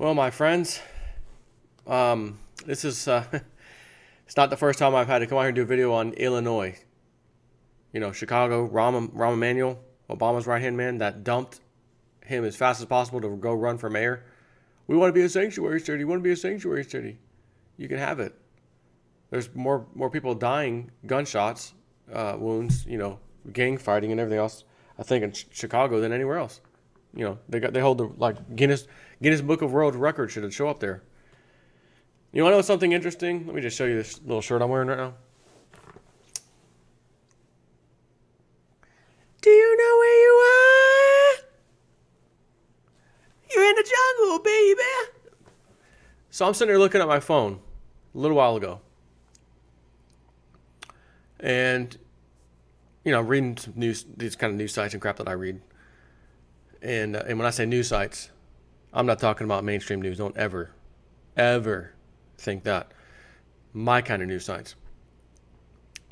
Well, my friends, this is it's not the first time I've had to come out here and do a video on Illinois. You know, Chicago, Rahm Emanuel, Obama's right-hand man, that dumped him as fast as possible to go run for mayor. We want to be a sanctuary city. You want to be a sanctuary city. You can have it. There's more people dying, gunshots, wounds, you know, gang fighting and everything else, I think, in Chicago than anywhere else. You know, they hold the Guinness Book of World Records should show up there. You want to know something interesting? Let me just show you this little shirt I'm wearing right now. Do you know where you are? You're in the jungle, baby. So I'm sitting there looking at my phone a little while ago. And, you know, reading some news, these kind of news sites and crap that I read. And when I say news sites, I'm not talking about mainstream news. Don't ever think that. My kind of news sites.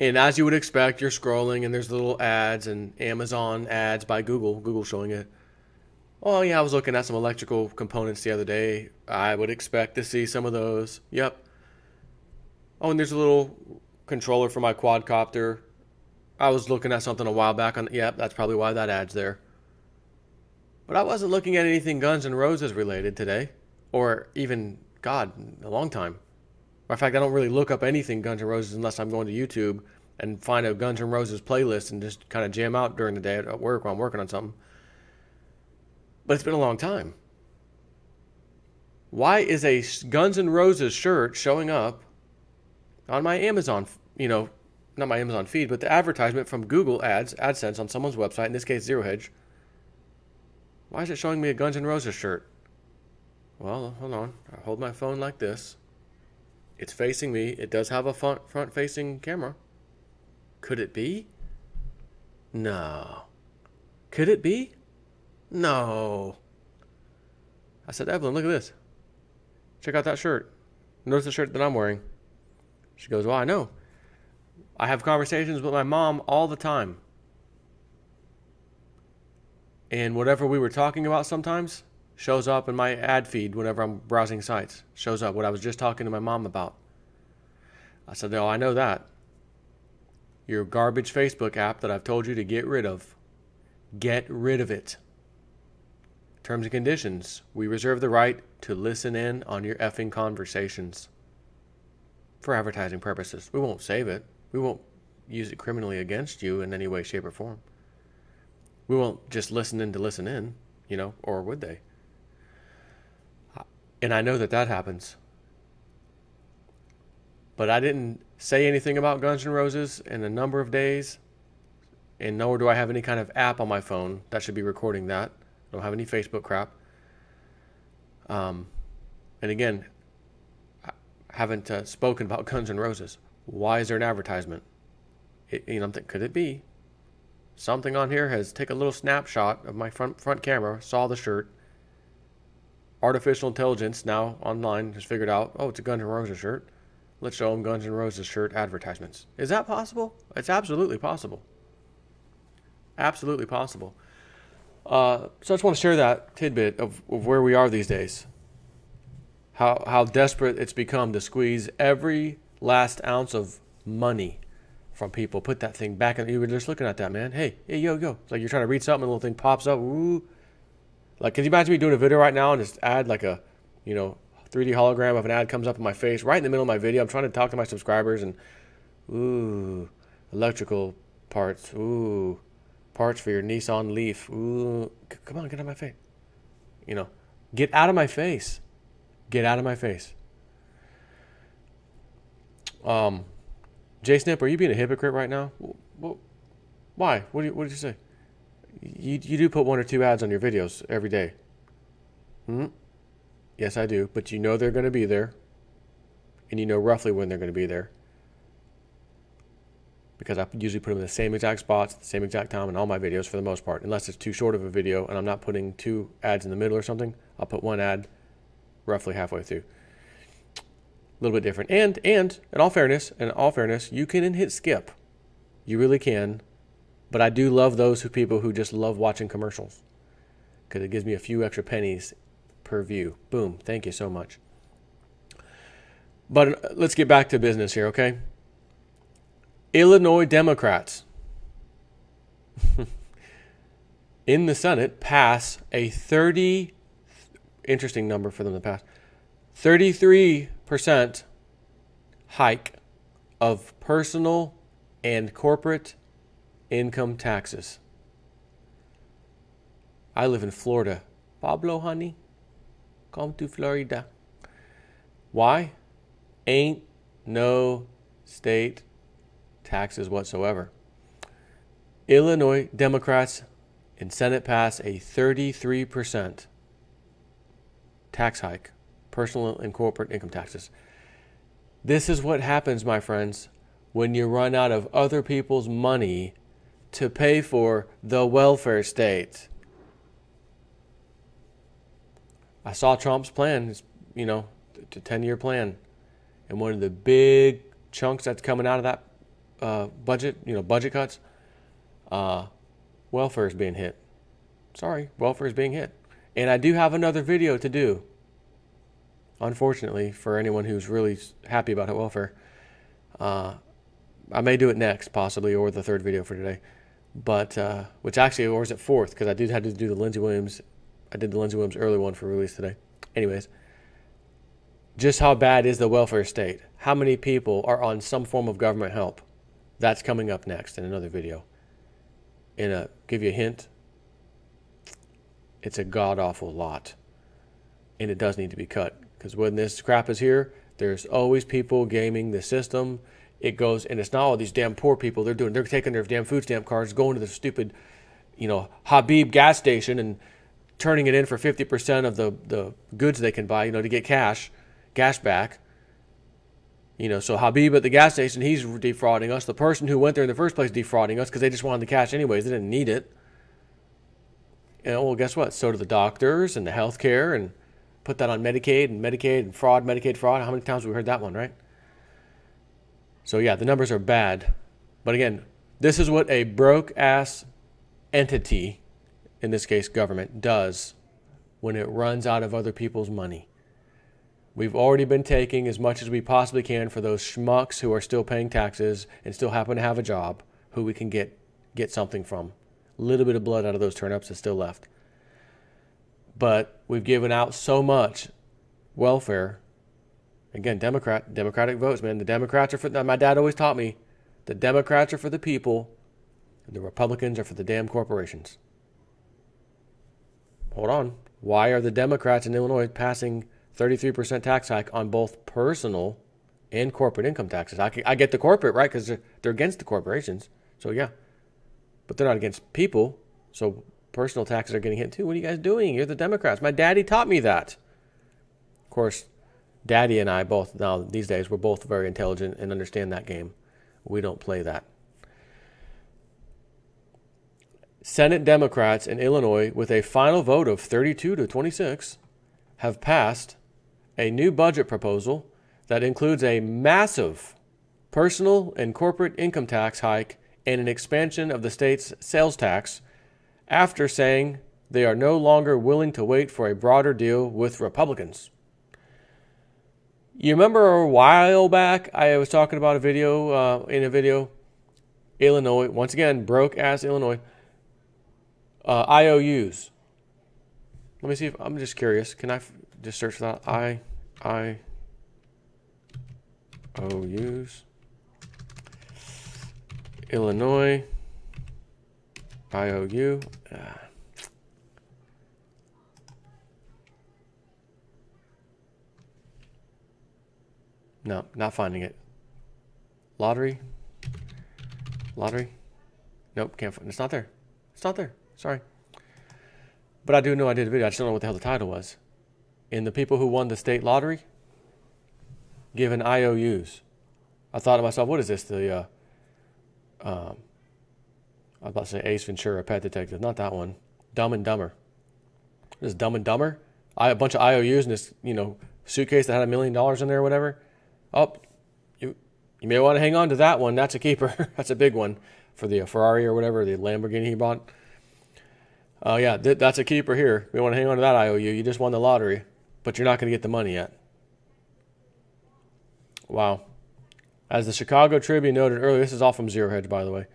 And as you would expect, you're scrolling and there's little ads and Amazon ads by Google showing it. Oh yeah, I was looking at some electrical components the other day. I would expect to see some of those. Yep. Oh, and there's a little controller for my quadcopter. I was looking at something a while back on. Yep, that's probably why that ad's there. But I wasn't looking at anything Guns N' Roses related today, or even, God, a long time. Matter of fact, I don't really look up anything Guns N' Roses unless I'm going to YouTube and find a Guns N' Roses playlist and just kind of jam out during the day at work while I'm working on something. But it's been a long time. Why is a Guns N' Roses shirt showing up on my Amazon, you know, not my Amazon feed, but the advertisement from Google AdSense on someone's website, in this case Zero Hedge? Why is it showing me a Guns N' Roses shirt? Well, hold on. I hold my phone like this. It's facing me. It does have a front-facing camera. Could it be? No. Could it be? No. I said, Evelyn, look at this. Check out that shirt. Notice the shirt that I'm wearing. She goes, well, I know. I have conversations with my mom all the time. And whatever we were talking about sometimes shows up in my ad feed whenever I'm browsing sites. Shows up what I was just talking to my mom about. I said, oh, I know that. Your garbage Facebook app that I've told you to get rid of. Get rid of it. Terms and conditions. We reserve the right to listen in on your effing conversations. For advertising purposes. We won't save it. We won't use it criminally against you in any way, shape, or form. We won't just listen in to listen in, you know, or would they? And I know that happens. But I didn't say anything about Guns N' Roses in a number of days, and nor do I have any kind of app on my phone that should be recording that. I don't have any Facebook crap. And again, I haven't spoken about Guns N' Roses. Why is there an advertisement? You know, could it be? Something on here has taken a little snapshot of my front camera, saw the shirt. Artificial intelligence now online has figured out, oh, it's a Guns N' Roses shirt. Let's show them Guns N' Roses shirt advertisements. Is that possible? It's absolutely possible. Absolutely possible. So I just want to share that tidbit of where we are these days. How desperate it's become to squeeze every last ounce of money from people. Put that thing back in. You were just looking at that, man. Hey, yo. It's like you're trying to read something and a little thing pops up. Ooh. Like, can you imagine me doing a video right now and just add like a, you know, 3D hologram of an ad comes up in my face right in the middle of my video. I'm trying to talk to my subscribers and, ooh, electrical parts. Ooh, parts for your Nissan Leaf. Ooh, come on, get out of my face. You know, get out of my face. Get out of my face. Jay Snip, are you being a hypocrite right now? Well, why? What did you say? You do put 1 or 2 ads on your videos every day. Yes, I do. But you know they're going to be there. And you know roughly when they're going to be there. Because I usually put them in the same exact spots, the same exact time in all my videos for the most part. Unless it's too short of a video and I'm not putting 2 ads in the middle or something. I'll put 1 ad roughly halfway through. A little bit different. And in all fairness, you can hit skip. You really can. But I do love those people who just love watching commercials. Because it gives me a few extra pennies per view. Boom. Thank you so much. But let's get back to business here, okay? Illinois Democrats in the Senate pass a interesting number for them to pass, 33% hike of personal and corporate income taxes. I live in Florida. Pablo, honey, come to Florida. Why? Ain't no state taxes whatsoever. Illinois Democrats in Senate pass a 33% tax hike, personal and corporate income taxes. This is what happens, my friends, when you run out of other people's money to pay for the welfare state. I saw Trump's plan, you know, the 10-year plan. And one of the big chunks that's coming out of that budget, you know, budget cuts, welfare is being hit. Sorry, welfare is being hit. And I do have another video to do, unfortunately, for anyone who's really happy about welfare. I may do it next, possibly, or the third video for today. But, which actually, or is it fourth? Because I did have to do the Lindsey Williams. I did the Lindsey Williams early one for release today. Anyways, just how bad is the welfare state? How many people are on some form of government help? That's coming up next in another video. And give you a hint, it's a god-awful lot. And it does need to be cut. Because when this crap is here, there's always people gaming the system. It goes, and it's not all these damn poor people. They're taking their damn food stamp cards, going to the stupid, you know, Habib gas station and turning it in for 50% of the goods they can buy, you know, to get cash back. You know, so Habib at the gas station, he's defrauding us. The person who went there in the first place defrauding us because they just wanted the cash anyways. They didn't need it. And, well, guess what? So do the doctors and the health care, and put that on Medicaid and fraud, Medicaid fraud. How many times have we heard that one, right? So, yeah, the numbers are bad. But, again, this is what a broke-ass entity, in this case government, does when it runs out of other people's money. We've already been taking as much as we possibly can for those schmucks who are still paying taxes and still happen to have a job, who we can get something from. A little bit of blood out of those turnips is still left. But we've given out so much welfare. Again, Democratic votes, man. The Democrats are for, my dad always taught me, the Democrats are for the people, and the Republicans are for the damn corporations. Hold on. Why are the Democrats in Illinois passing 33% tax hike on both personal and corporate income taxes? I get the corporate, right? Because they're against the corporations. So, yeah. But they're not against people. So, personal taxes are getting hit too. What are you guys doing? You're the Democrats. My daddy taught me that. Of course, Daddy and I both, now these days, we're both very intelligent and understand that game. We don't play that. Senate Democrats in Illinois, with a final vote of 32 to 26, have passed a new budget proposal that includes a massive personal and corporate income tax hike and an expansion of the state's sales tax, after saying they are no longer willing to wait for a broader deal with Republicans. You remember a while back I was talking about in a video, Illinois, once again, broke-ass Illinois, IOUs. Let me see if, I'm just curious. Can I just search for that? IOUs. Illinois. IOU. No, not finding it. Lottery. Nope, can't find it. It's not there. It's not there. Sorry. But I do know I did a video. I just don't know what the hell the title was. And the people who won the state lottery given IOUs. I thought to myself, what is this? I was about to say Ace Ventura, Pet Detective. Not that one. Dumb and Dumber. This is Dumb and Dumber. A bunch of IOUs in this, suitcase that had $1 million in there or whatever. Oh, you may want to hang on to that one. That's a keeper. That's a big one for the Ferrari or whatever, the Lamborghini he bought. Yeah, that's a keeper here. We want to hang on to that IOU. You just won the lottery. but you're not going to get the money yet. Wow. As the Chicago Tribune noted earlier, this is all from Zero Hedge, by the way,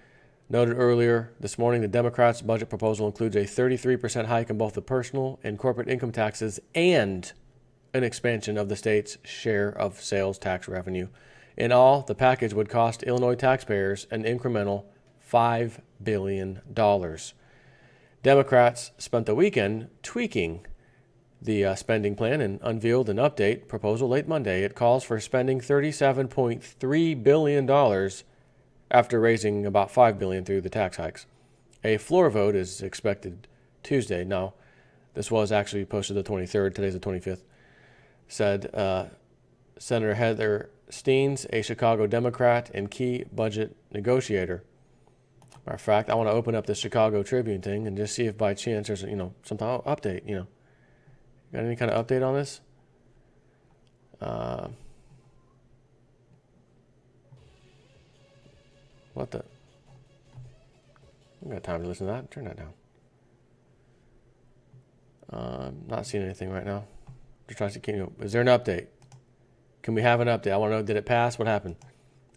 noted earlier this morning, the Democrats' budget proposal includes a 33% hike in both the personal and corporate income taxes and an expansion of the state's share of sales tax revenue. In all, the package would cost Illinois taxpayers an incremental $5 billion. Democrats spent the weekend tweaking the spending plan and unveiled an update proposal late Monday. It calls for spending $37.3 billion after raising about $5 billion through the tax hikes. A floor vote is expected Tuesday. Now, this was actually posted the 23rd. Today's the 25th. Said Senator Heather Steens, a Chicago Democrat and key budget negotiator. Matter of fact, I want to open up the Chicago Tribune thing and just see if by chance there's, some update, Got any kind of update on this? What the? I don't got time to listen to that. Turn that down. Not seeing anything right now. Just trying to see, is there an update? Can we have an update? I want to know, did it pass? What happened?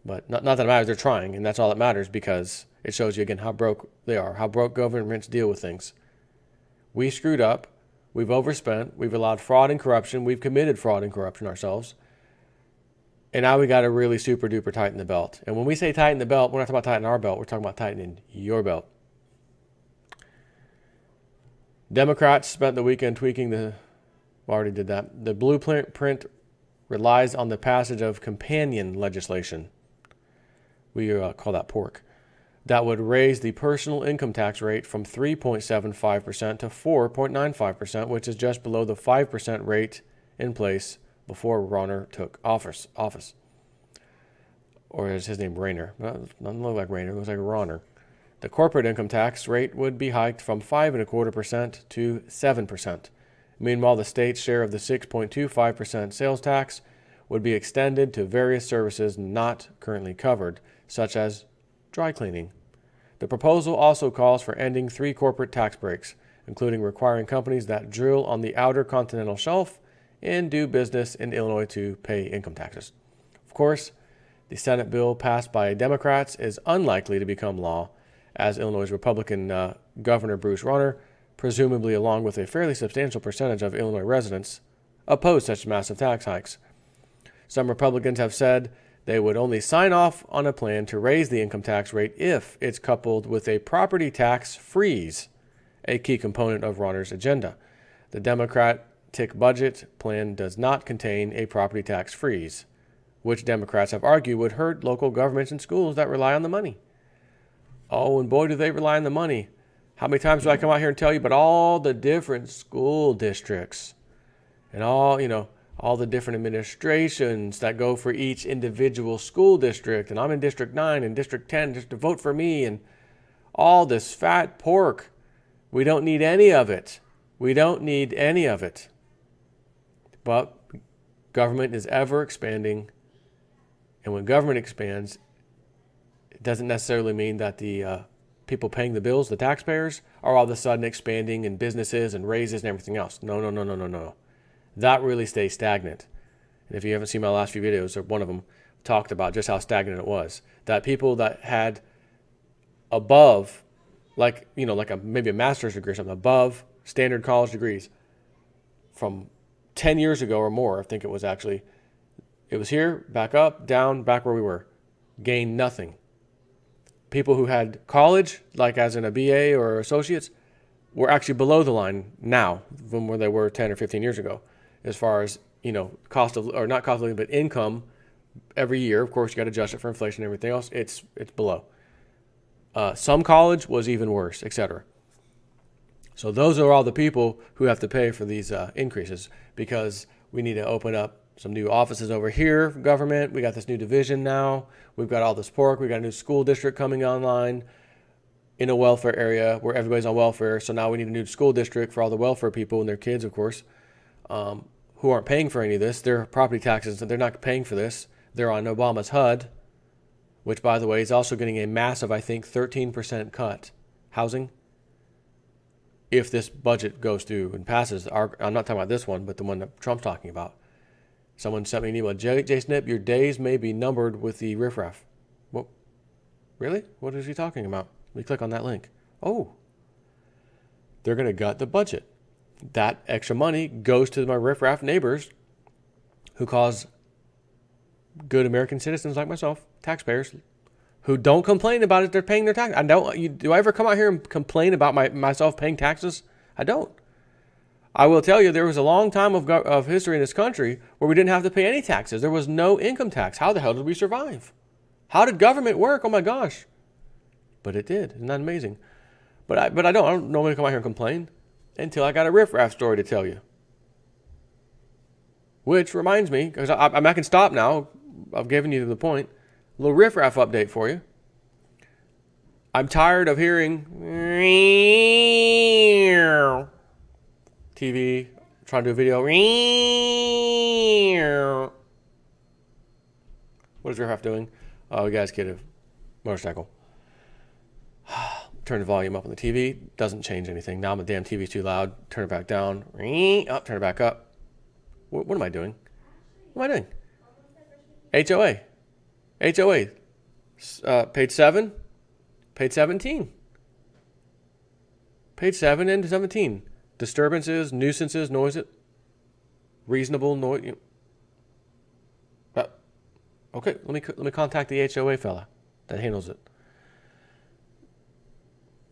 But not that it matters. They're trying, and that's all that matters because it shows you, again, how broke they are, how broke governments deal with things. We screwed up. We've overspent. We've allowed fraud and corruption. We've committed fraud and corruption ourselves. And now we got to really super duper tighten the belt. And when we say tighten the belt, we're not talking about tightening our belt. We're talking about tightening your belt. Democrats spent the weekend tweaking the, already did that. The blueprint relies on the passage of companion legislation. We call that pork. That would raise the personal income tax rate from 3.75% to 4.95%, which is just below the 5% rate in place before Rauner took office. Or is his name Rayner? Well, it doesn't look like Rayner, it looks like Rauner. The corporate income tax rate would be hiked from 5.25% to 7%. Meanwhile, the state's share of the 6.25% sales tax would be extended to various services not currently covered, such as dry cleaning. The proposal also calls for ending 3 corporate tax breaks, including requiring companies that drill on the outer continental shelf and do business in Illinois to pay income taxes. Of course, the Senate bill passed by Democrats is unlikely to become law, as Illinois' Republican Governor Bruce Rauner, presumably along with a fairly substantial percentage of Illinois residents, oppose such massive tax hikes. Some Republicans have said they would only sign off on a plan to raise the income tax rate if it's coupled with a property tax freeze, a key component of Rauner's agenda. The Democratic budget plan does not contain a property tax freeze, which Democrats have argued would hurt local governments and schools that rely on the money. Oh, and boy, do they rely on the money. How many times do I come out here and tell you about all the different school districts and all the different administrations that go for each individual school district, and I'm in District 9 and District 10 just to vote for me, and all this fat pork. We don't need any of it. We don't need any of it. But government is ever expanding, and when government expands, it doesn't necessarily mean that the people paying the bills, the taxpayers, are all of a sudden expanding in businesses and raises and everything else. No. That really stays stagnant. And if you haven't seen my last few videos, or one of them talked about just how stagnant it was. That people that had above, maybe a master's degree or something, above standard college degrees from 10 years ago or more, I think it was actually, it was here, back up, down, back where we were, gained nothing. People who had college, like as in a BA or associates, were actually below the line now from where they were 10 or 15 years ago. As far as, cost of, or not cost of living, but income every year. Of course, you got to adjust it for inflation and everything else. It's below. Some college was even worse, etc. So those are all the people who have to pay for these increases, because we need to open up some new offices over here for government. We got this new division now. We've got all this pork. We got a new school district coming online in a welfare area where everybody's on welfare. So now we need a new school district for all the welfare people and their kids, of course, who aren't paying for any of this. Their property taxes, they're not paying for this. They're on Obama's HUD, which, by the way, is also getting a massive, I think, 13% cut. Housing. if this budget goes through and passes. I'm not talking about this one, but the one that Trump's talking about. Someone sent me an email. Jay Snip, your days may be numbered with the riffraff. What? Really? What is he talking about? Let me click on that link. Oh, they're going to gut the budget. That extra money goes to my riffraff neighbors who cause good American citizens like myself, taxpayers, who don't complain about it. They're paying their tax. Do I ever come out here and complain about myself paying taxes? I don't. I will tell you, there was a long time of history in this country where we didn't have to pay any taxes. There was no income tax. How the hell did we survive? How did government work? Oh my gosh. But it did. Isn't that amazing? But I don't normally come out here and complain until I got a riffraff story to tell you. Which reminds me, because I can stop now. I've given you the point. A little riffraff update for you. I'm tired of hearing TV, trying to do a video. What is riffraff doing? Oh, you guys get a motorcycle. Turn the volume up on the TV. Doesn't change anything. Now the damn TV's too loud. Turn it back down. Up, turn it back up. What am I doing? What am I doing? HOA. Page 7. Page 17. Page 7 and 17. Disturbances, nuisances, noises. Reasonable noise. Okay, let me contact the HOA fella that handles it.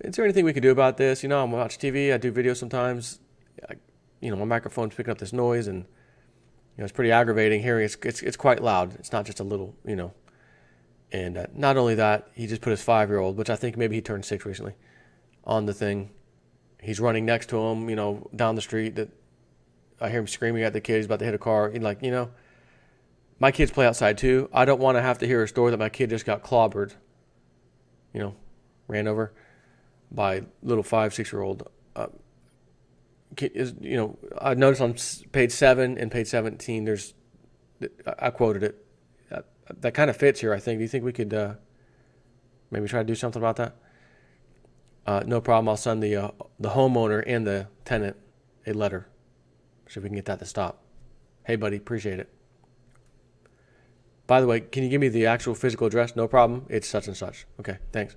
Is there anything we can do about this? You know, I'm watching TV. I do videos sometimes. My microphone's picking up this noise, and it's pretty aggravating hearing. It's quite loud. It's not just a little, And not only that, he just put his 5-year-old, which I think maybe he turned 6 recently, on the thing. He's running next to him, down the street. That I hear him screaming at the kid. He's about to hit a car. My kids play outside too. I don't want to have to hear a story that my kid just got clobbered, ran over by little 5-6-year-old. I noticed on page 7 and page 17, I quoted it. That kind of fits here, I think. Do you think we could maybe try to do something about that? No problem. I'll send the homeowner and the tenant a letter. See if we can get that to stop. Hey, buddy, appreciate it. By the way, can you give me the actual physical address? No problem. It's such and such. Okay, thanks.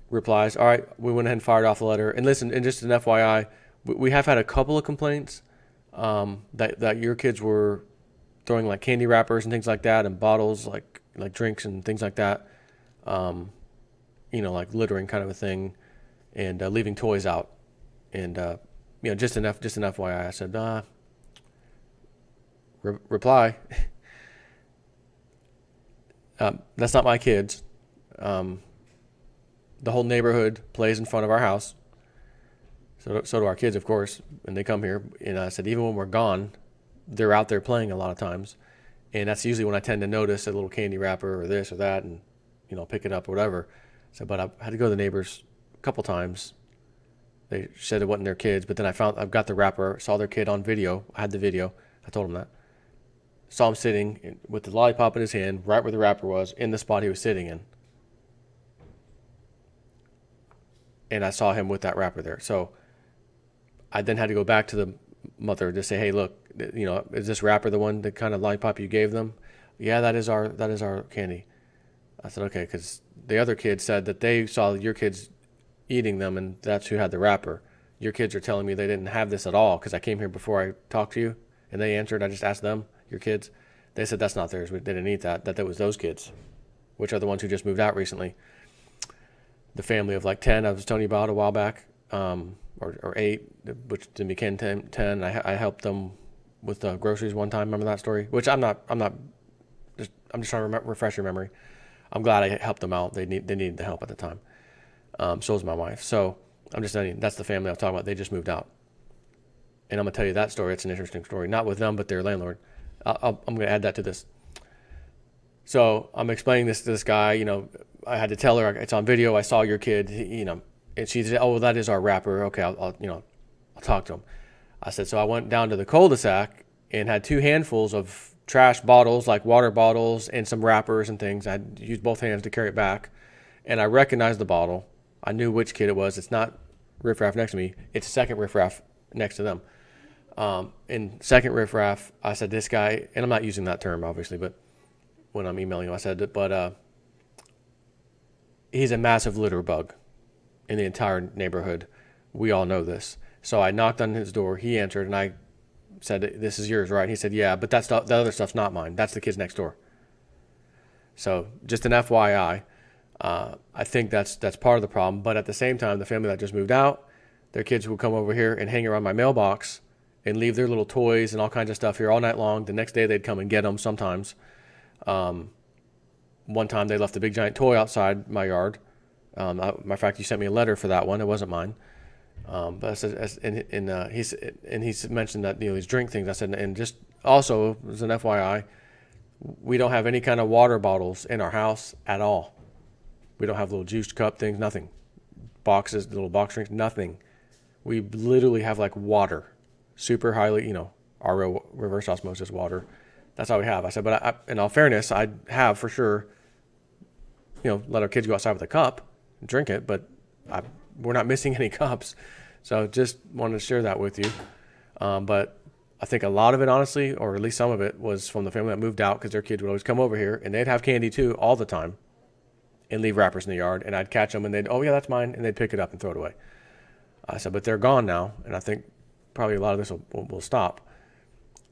Replies, all right, we went ahead and fired off the letter. And listen, and just an FYI, we have had a couple of complaints that your kids were throwing like candy wrappers and things like that, and bottles like drinks and things like that, like littering kind of a thing, and leaving toys out. And just an FYI, I said, reply. That's not my kids. The whole neighborhood plays in front of our house. So do our kids, of course, and they come here. And I said, even when we're gone, they're out there playing a lot of times. And that's usually when I tend to notice a little candy wrapper or this or that and, pick it up or whatever. So, but I had to go to the neighbors a couple times. They said it wasn't their kids, but then I've got the wrapper, saw their kid on video. I had the video. I told them that. Saw him sitting with the lollipop in his hand, right where the wrapper was, in the spot he was sitting in. And I saw him with that wrapper there. So I then had to go back to the mother to say, hey, look, is this wrapper the one, the kind of lollipop you gave them? Yeah, that is our candy. I said, okay, because the other kid said that they saw your kids eating them, and that's who had the wrapper. Your kids are telling me they didn't have this at all because I came here before I talked to you, and they answered. I just asked them, your kids. They said that's not theirs. They didn't eat that. That was those kids, which are the ones who just moved out recently. The family of like 10 I was telling you about a while back, or 8, which then became 10. I helped them with groceries one time. Remember that story? Which I'm just trying to refresh your memory. I'm glad I helped them out. They needed the help at the time. So was my wife. So I'm just telling you, that's the family I'm talking about. They just moved out. And I'm going to tell you that story. It's an interesting story. Not with them, but their landlord. I'm going to add that to this. So I'm explaining this to this guy. I had to tell her, it's on video. I saw your kid, and she said, oh, well, that is our wrapper. Okay, I'll talk to him. I said, so I went down to the cul-de-sac and had 2 handfuls of trash bottles, like water bottles, and some wrappers and things. I used both hands to carry it back. And I recognized the bottle. I knew which kid it was. It's not riffraff next to me. It's second riffraff next to them. And second riffraff, I said, this guy, and I'm not using that term, obviously, but when I'm emailing him, I said it, but he's a massive litter bug in the entire neighborhood. We all know this. So I knocked on his door. He answered, and I said, this is yours, right? He said, yeah, but the other stuff's not mine. That's the kids next door. So just an FYI, I think that's part of the problem. But at the same time, the family that just moved out, their kids would come over here and hang around my mailbox and leave their little toys and all kinds of stuff here all night long. The next day they'd come and get them sometimes. One time they left a big giant toy outside my yard. Matter of fact, you sent me a letter for that one. It wasn't mine. But I said, he mentioned that, these drink things. I said, and just also as an FYI, we don't have any kind of water bottles in our house at all. We don't have little juice cup things, nothing. Boxes, little box drinks, nothing. We literally have like water, super highly, our reverse osmosis water. That's all we have. I said, but in all fairness, I have for sure, let our kids go outside with a cup and drink it, but we're not missing any cups. So just wanted to share that with you. But I think a lot of it, honestly, or at least some of it, was from the family that moved out because their kids would always come over here and they'd have candy too all the time and leave wrappers in the yard. And I'd catch them and they'd, oh yeah, that's mine. And they'd pick it up and throw it away. I said, but they're gone now. And I think probably a lot of this will stop.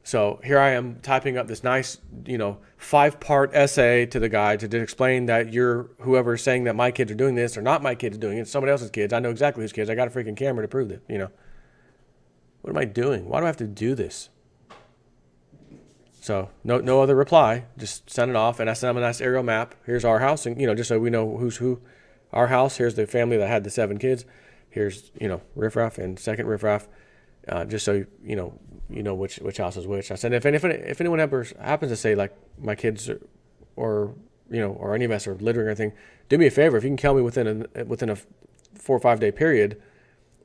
So here I am typing up this nice, 5-part essay to the guy to explain that whoever's saying that my kids are doing this or not my kids are doing it, it's somebody else's kids. I know exactly whose kids. I got a freaking camera to prove it, What am I doing? Why do I have to do this? So no other reply. Just send it off. And I sent them a nice aerial map. Here's our house. And, just so we know who's who. Our house. Here's the family that had the 7 kids. Here's, riffraff and second riffraff. Just so you know which house is which. I said, if anyone ever happens to say like my kids or any of us are littering or anything, do me a favor. If you can tell me within a 4 or 5 day period,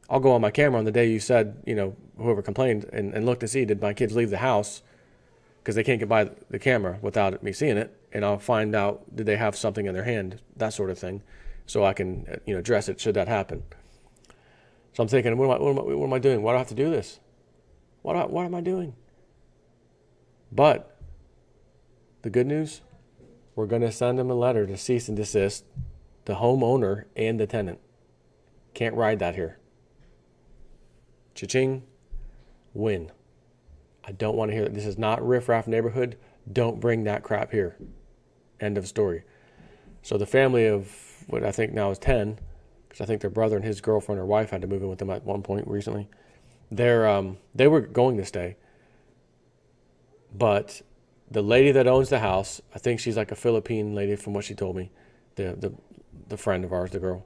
I'll go on my camera on the day you said, whoever complained and look to see, did my kids leave the house? Because they can't get by the camera without me seeing it. And I'll find out, did they have something in their hand, that sort of thing. So I can, address it should that happen. So I'm thinking, what am I doing? Why do I have to do this? What am I doing? But the good news, we're going to send them a letter to cease and desist, the homeowner and the tenant. Can't ride that here. Cha-ching, win. I don't want to hear that. This is not riffraff neighborhood. Don't bring that crap here. End of story. So the family of what I think now is 10, because I think their brother and his girlfriend or wife had to move in with them at one point recently. They were going to stay, but the lady that owns the house, I think she's like a Philippine lady from what she told me. The friend of ours, the girl,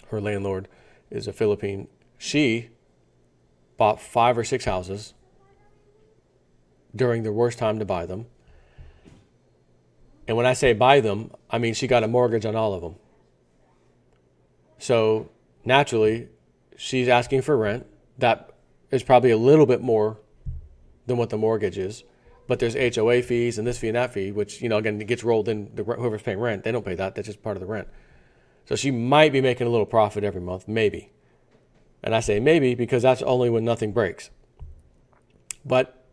her landlord is a Philippine. She bought 5 or 6 houses during the worst time to buy them. And when I say buy them, I mean she got a mortgage on all of them. So naturally, she's asking for rent. That is probably a little bit more than what the mortgage is. But there's HOA fees and this fee and that fee, which, again, it gets rolled in. Whoever's paying rent, they don't pay that. That's just part of the rent. So she might be making a little profit every month, maybe. And I say maybe because that's only when nothing breaks. But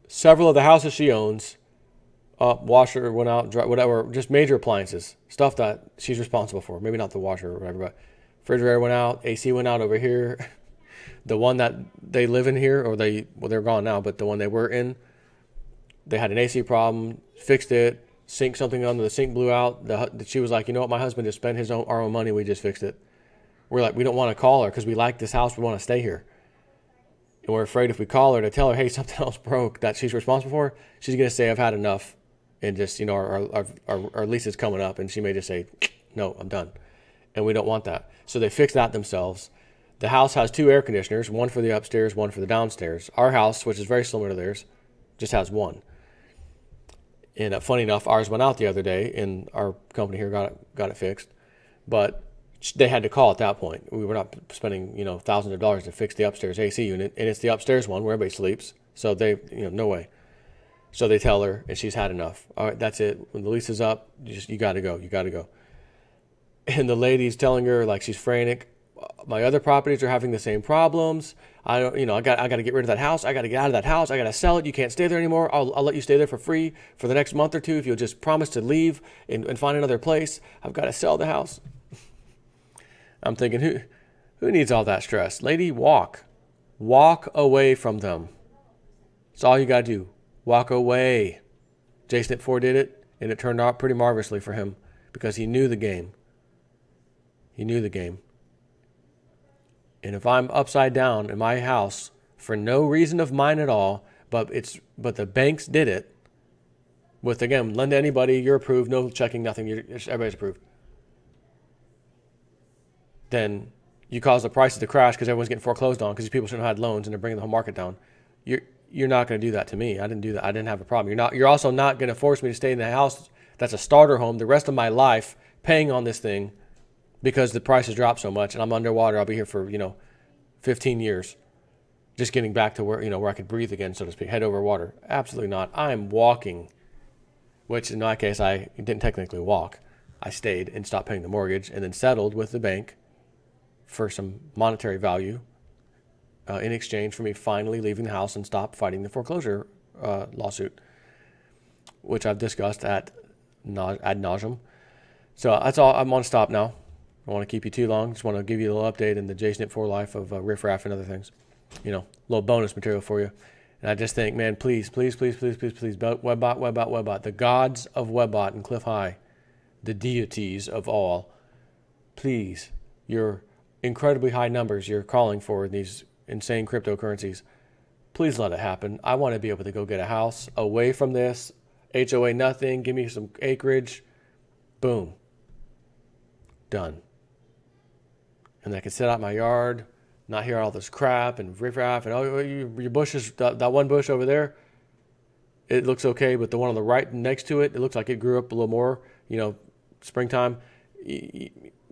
several of the houses she owns, washer went out, whatever, just major appliances, stuff that she's responsible for. Maybe not the washer or whatever, but refrigerator went out, AC went out over here. The one that they live in here, or they're gone now, but the one they were in, they had an AC problem, fixed it, something under the sink blew out. She was like, you know what, my husband just spent our own money, we just fixed it. We're like, we don't want to call her because we like this house, we want to stay here. And we're afraid if we call her to tell her, hey, something else broke that she's responsible for, she's going to say, I've had enough. And just, our lease is coming up. And she may just say, no, I'm done. And we don't want that. So they fixed that themselves. The house has 2 air conditioners, one for the upstairs, one for the downstairs. Our house, which is very similar to theirs, just has one. And funny enough, ours went out the other day, and our company here got it fixed. But they had to call at that point. We were not spending, thousands of dollars to fix the upstairs AC unit, and it's the upstairs one where everybody sleeps. So they, no way. So they tell her, and she's had enough. All right, that's it. When the lease is up, you got to go. You got to go. And the lady's telling her, like, she's frantic. my other properties are having the same problems. I don't, I got to get rid of that house. I got to get out of that house. I got to sell it. You can't stay there anymore. I'll let you stay there for free for the next month or two if you'll just promise to leave and find another place. I've got to sell the house. I'm thinking, who needs all that stress? Lady, walk away from them. That's all you got to do. Walk away. JSNIP 4 did it, and it turned out pretty marvelously for him because he knew the game. He knew the game. And if I'm upside down in my house for no reason of mine at all, but the banks did it with, again, lend to anybody, you're approved, no checking, nothing, everybody's approved. Then you cause the prices to crash because everyone's getting foreclosed on because these people shouldn't have had loans and they're bringing the whole market down. You're not going to do that to me. I didn't do that. I didn't have a problem. You're also not going to force me to stay in the house that's a starter home the rest of my life paying on this thing because the prices dropped so much and I'm underwater. I'll be here for, 15 years just getting back to where I could breathe again, so to speak, head over water. Absolutely not. I'm walking, which in my case, I didn't technically walk. I stayed and stopped paying the mortgage and then settled with the bank for some monetary value in exchange for me finally leaving the house and stop fighting the foreclosure lawsuit, which I've discussed ad nauseum. So that's all. I'm going to stop now. I don't want to keep you too long. Just want to give you a little update in the JSNIP 4 life of riffraff and other things. A little bonus material for you. And I just think, man, please, Webbot, the gods of Webbot and Cliff High, the deities of all, please, your incredibly high numbers you're calling for in these insane cryptocurrencies, please let it happen. I want to be able to go get a house away from this. HOA nothing. Give me some acreage. Boom. Done. And I can sit out my yard, not hear all this crap and riffraff and your bushes, that one bush over there, it looks okay, but the one on the right next to it, it looks like it grew up a little more, springtime.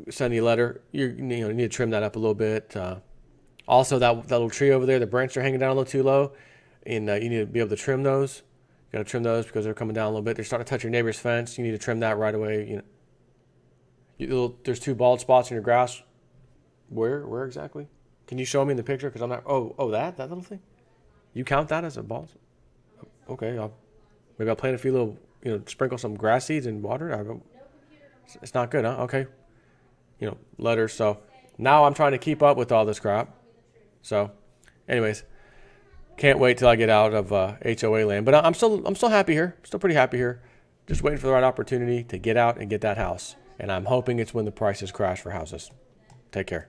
Send you a letter. You need to trim that up a little bit. Also, that little tree over there, the branches are hanging down a little too low, and you need to be able to trim those. You got to trim those because they're coming down a little bit. They're starting to touch your neighbor's fence. You need to trim that right away. There's 2 bald spots in your grass. Where exactly? Can you show me in the picture? Because I'm not. Oh, that little thing. You count that as a bald? Okay, maybe I'll plant a few little, sprinkle some grass seeds and water. It's not good, huh? Okay. Letters. So now I'm trying to keep up with all this crap. So, anyways, can't wait till I get out of HOA land. But I'm still happy here. Still pretty happy here. Just waiting for the right opportunity to get out and get that house. And I'm hoping it's when the prices crash for houses. Take care.